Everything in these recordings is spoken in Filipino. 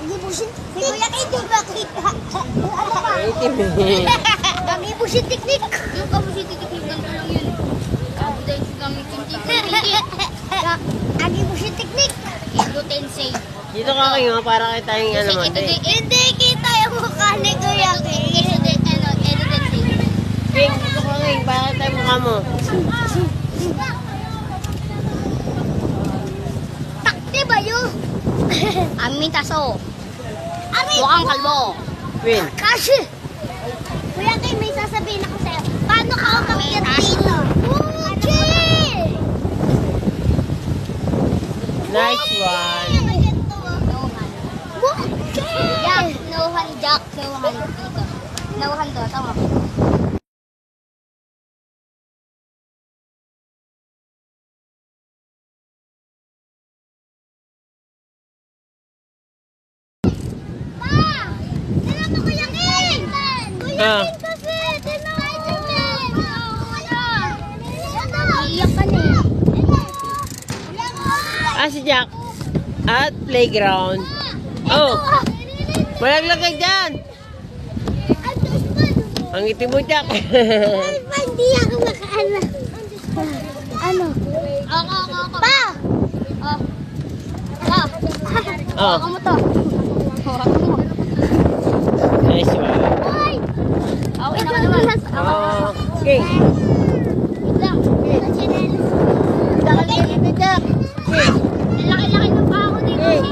Mag-ibusin. Si Kuya Kay, di ba kita? Itim eh. Mag-ibusin teknik. Yung kabusin teknik, ganito lang yun. Kabu dahil sa gamit yung teknik. Mag-ibusin teknik. Ito tensei. Dito ka kayo, para kita yung ano mo. Hindi kita yung mukha ni Kuya Kay. Ito tensei. Pink, dito ka kayo, para kita yung mukha mo. Takti ba yun? Amin taso. Mukhang kalbo. Pink. Kasi, Kuya Kay, may sasabihin ako sa'yo. Paano ka umakyat dito? Okay! Nice one. Jack, nauhan dito. Nauhan to, tama. Ah. Iiyak ka na. Si Jack. At playground. Oh, malaglag ka dyan. Ang itim mo, Jack. Hindi ako makaano. Ano? Ako. Pa! Oh, Ako mo to. nice one. Hoy! Okay naman naman. Oh, King. Laki-laki ng pako dito. King.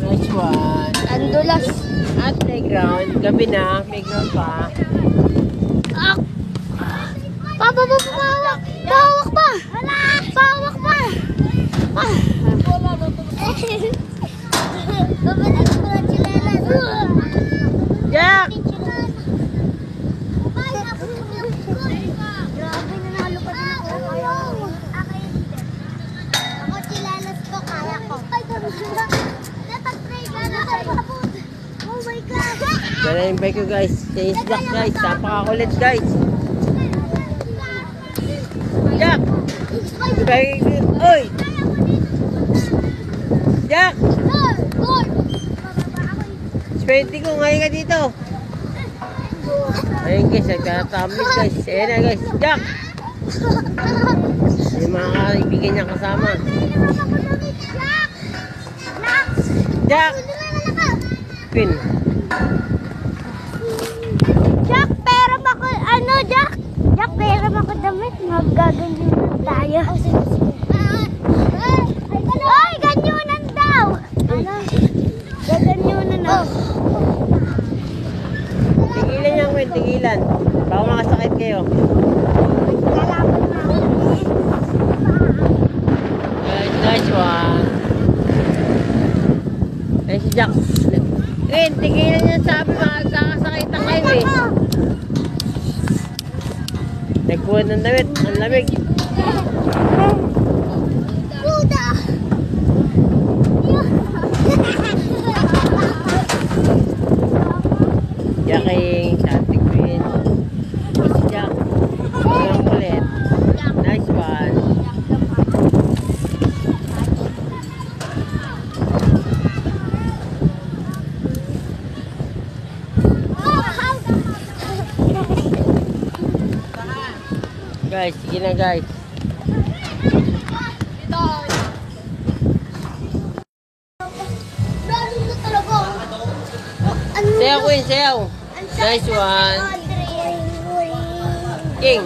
Nice one. Andulas. At playground. Gabi na. Playground pa. Pawak. Pawak pa. Pawak pa. Jack! Grabe na nakalupad na ako. Ako chilalas ko, kaya ko. Napag-pray ka na. Oh my God. Yan na yung bike ko, guys. Change Jack, guys. Napakakulit, guys. Jack! Oy! Jack! Spenti ko, ngayon ka dito. Ayun guys, nagtatamit guys. Ayan na guys. Jack! Yung mga kaibigan niya kasama. Jack! Pin. Jack, pera ba ko, Jack? Jack, pera ba ko damit? Magaganyan tayo. Ay, ganyunan daw! Gaganyunan na. Tigilan niya ko, tigilan. Baka makasakit kayo. Nice one. Ay si Jack. Tigilan niya sabi, makakasakit ang kayo eh. Nagkuha ng damit, ang lamig. Buda! Jacking, Shanty Queen. Si Jack. Ang kulit. Nice one. Guys, sige na guys. Sayaw Queen, sayaw. Nice one. King.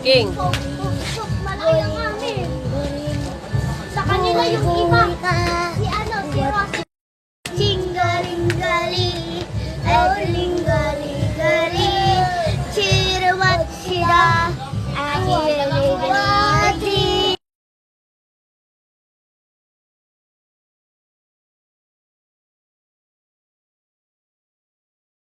King. Sa kanila yung iba.